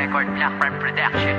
record, Black Prime Production.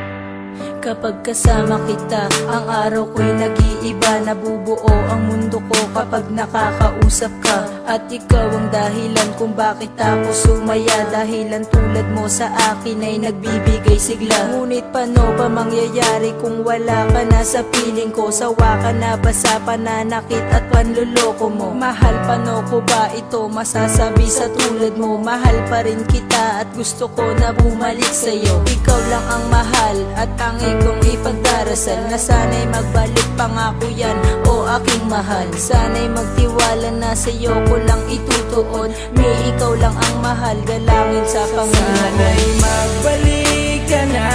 Kapag kasama kita, ang araw ko'y nag-iiba. Nabubuo ang mundo ko kapag nakakausap ka. At ikaw ang dahilan kung bakit ako sumaya. Dahilan tulad mo sa akin ay nagbibigay sigla. Ngunit paano ba mangyayari kung wala ka na sa piling ko? Sawa ka na ba sa pananakit at panluloko mo? Mahal, paano ko ba ito masasabi sa tulad mo? Mahal pa rin kita at gusto ko na bumalik sa'yo. Ikaw lang ang mahal at tangi kong ipagdarasal na sana'y magbalik, pangako yan o aking mahal. Sana'y magtiwala na sa'yo ko lang itutuon. May ikaw lang ang mahal, dalangin sa Panginoon. Sana'y magbalik ka na,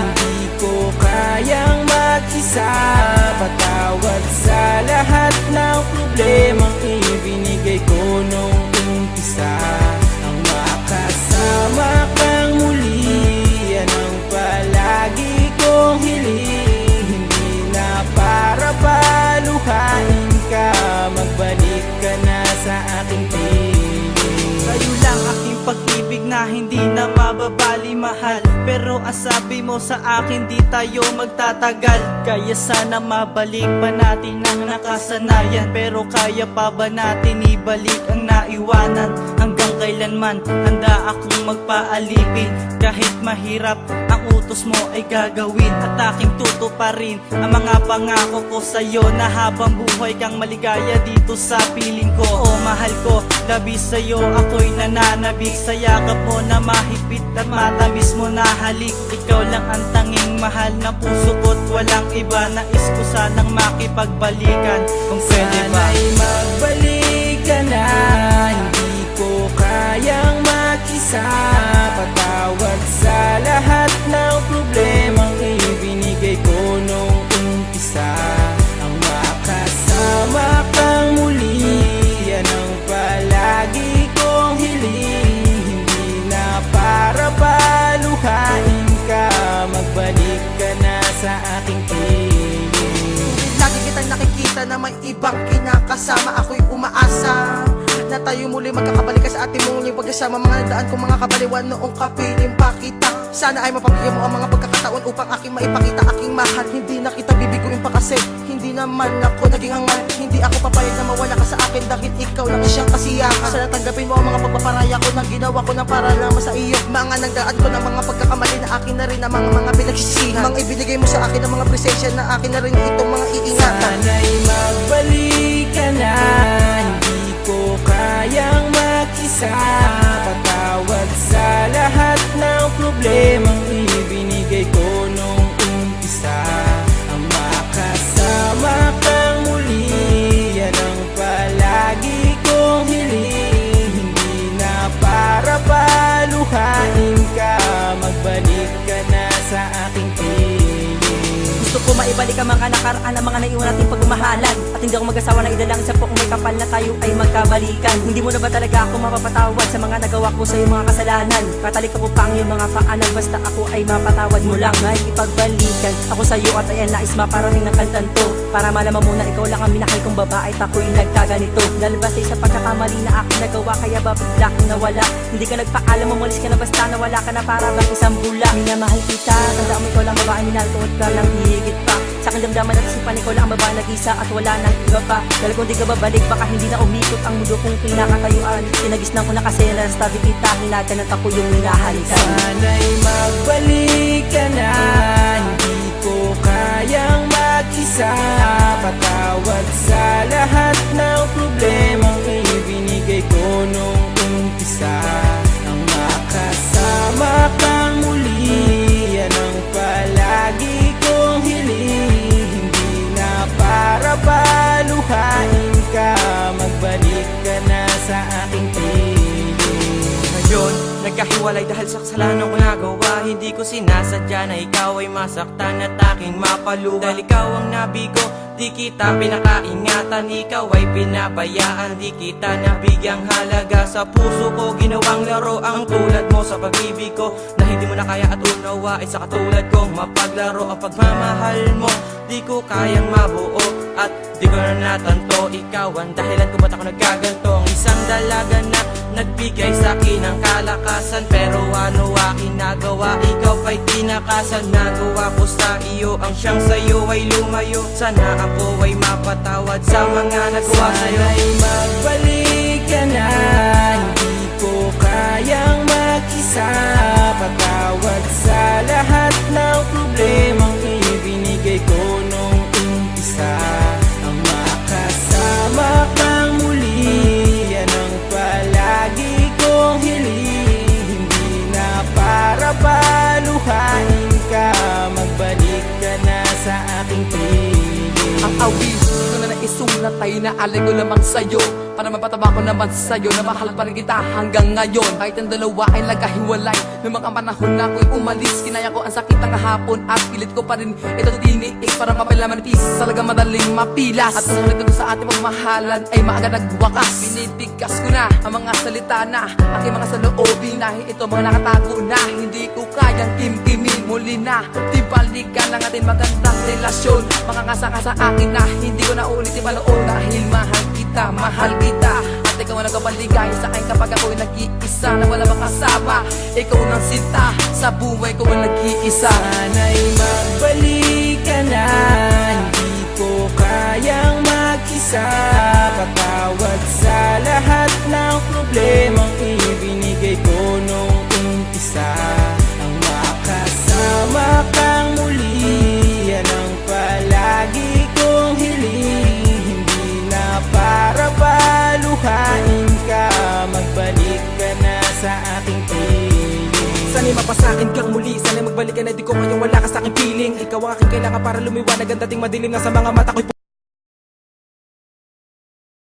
hindi ko kayang mag-isa. Patawad sa lahat ng problemang ibinigay ko nung umpisa. Ang makasama kang muli, yan ang palagi kong hiling. Hindi na para paluhain ka, magbalik ka na sa aking piling. Kayo lang aking pag-ibig na hindi na mababali, mahal. Pero ang sabi mo sa akin, di tayo magtatagal. Kaya sana mabalik pa natin ang nakasanayan. Pero kaya pa ba natin ibalik ang naiwanan? Hanggang kailanman handa akong magpaalipin. Kahit mahirap ang utos mo ay gagawin. At aking tutuparin ang mga pangako ko sa'yo, na habang buhay kang maligaya dito sa piling ko. O mahal ko, labis sa'yo ako'y nananabik. Sa yakap mo na mahigpit at matamis mo na halik. Ikaw lang ang tanging mahal na puso ko't walang iba. Nais ko sanang makipagbalikan kung pwede ba. Sana'y magbalik ka na, hindi ko kayang mag-isa. Patawad sa lahat ng problemang ibinigay ko nung umpisa. Ang makasama kang muli, yan ang palagi kong hiling. Hindi na para paluhain ka, magbalik ka na sa aking piling. Lagi kitang nakikita na may ibang kinakasama. Ako'y umaasa na tayo muli magkakabalik sa ating muling pagkasama. Mga nagdaan kong mga kabaliwan noong kapiling pa kita. Sana ay mapabigyan mo ang mga pagkakataon upang aking maipakita aking mahal. Hindi na kita bibiguin pa kasi hindi naman ako naging hangal. Hindi ako papayag na mawala ka sa akin dahil ikaw lang siyang kasiyahan. Sana tanggapin mo ang mga pagpaparaya ko na ginawa ko na para naman sa iyo. Mga nagdaan ko ng mga pagkakamali na akin na rin ang mga pinagsisihan. Mga ibinigay mo sa akin ang mga presensya na akin na rin itong mga iingatan. Sana'y magbalik ka na, hindi ko kayang mag-isa. Patawad sa lahat ng problemang ibinigay ko nung umpisa. Ang makasama kang muli, yan ang palagi kong hiling. Hindi na para paluhain ka, magbalik ka na sa aking piling. Gusto ko maibalik ang mga nakaraan, ang mga naiwan nating pagmamahalan. At hindi ako mag-asawa na idalang sa kung may kapal na tayo ay magkabalikan. Hindi mo na ba talaga ako mapapatawad sa mga nagawa ko sa iyong mga kasalanan? Katalik ako pang iyong mga paanan, basta ako ay mapatawad mo lang. Ay ipagbalikan ako sa iyo at ayan nais maparating ng kantan to. Para malaman mo na ikaw lang ang minahal kong babae at ako'y nagkaganito. Dahil basta sa pagkakamali na aking nagawa, kaya ba bigla kang nawala? Hindi ka nagpaalam, umalis ka na basta nawala ka na para bang isang bula. Minamahal kita, tandaan mo ikaw lang babae, minahal ko at lang higit pa. Sa aking damdaman at isipan, ikaw lang ang babae nag-isa at wala nang iba pa. Dahil kung di ka babalik, baka hindi na umikot ang mundo kong kinakatayuan. Sinagisnan ko na kasi nalastabi kita, hinatan at ako yung minahalikan. Sana'y magbalik ka na, hindi ko kayang mag-isa. Patawad sa lahat ng problemang ibinigay ko nung umpisa. Ang makasama kang muli, yan ang palagi kong hiling. Hindi na para paluhain ka, magbalik ka na sa aking piling. Ngayon, nagkahiwalay dahil sa kasalanan ko nagawa. Hindi ko sinasadya na ikaw ay masaktan at aking mapaluha. Dahil ikaw ang nabigo, di kita pinakaingatan. Ikaw ay pinabayaan, di kita nabigyang halaga. Sa puso ko ginawang laro ang tulad mo sa pag-ibig ko, na hindi mo na kaya at unawain sa katulad kong mapaglaro. Ang pagmamahal mo, di ko kayang mabuo at di ko na natanto. Ikaw ang dahilan kung ba't ako nagkaganto. Ang isang dalaga na nagbigay sa akin ng kalakasan, pero ano akin na ginagawa. Ikaw ay tinakasan, nagawa ko sa iyo ang siyang sa'yo ay lumayo. Sana ako ay mapatawad sa mga nagawa sa'yo. Sana'y magbalik ka na, hindi ko kayang mag-isa. Patawad sa lahat ng problemang ibinigay ko nung umpisa. Ang makasama kang muli, yan ang palagi kong hiling. Hindi na para paluhain ka, magbalik ka na sa aking piling. Ang awit ko na naisulat ay naalay ko lamang sa'yo, para mapataba ko naman sa'yo na mahal pa rin kita hanggang ngayon. Kahit ang dalawa ay nagkahiwalay, noong mga panahon na ako'y umalis, kinaya ko ang sakit ng hapon at pilit ko pa rin ito tiniis para mapalamanipis, talaga madaling mapilas. At ang nagkado sa ating pagmahalan ay maaga nagwakas. Binibigkas ko na ang mga salita na aking mga saloobin, dahil ito mga nakatago na hindi ko kayang kimkimin. Muli na tibalikan ang ating magandang relasyon, makangasa sa akin na hindi ko na ulit ipanood, dahil mahal kita, mahal kita. At ikaw ang nagkabaligay sa akin kapag ako'y nag-iisa na wala makasama. Ikaw ang sinta sa buhay ko ang nag-iisa. Sana'y magbalik ka na, hindi ko kayang mag-isa. Patawad sa lahat ng problemang ibinigay ko nung umpisa. Ang makasama kang muli, yan ang palagi kong hiling. Hindi na para paluhain ka, magbalik ka na sa aking piling. Sana'y mapasakin kang muli, sana'y magbalik ka na, di ko ngayon wala ka sa aking piling. Ikaw ang aking kailangan para lumiwanag ang dating madilim na sa mga mata ko'y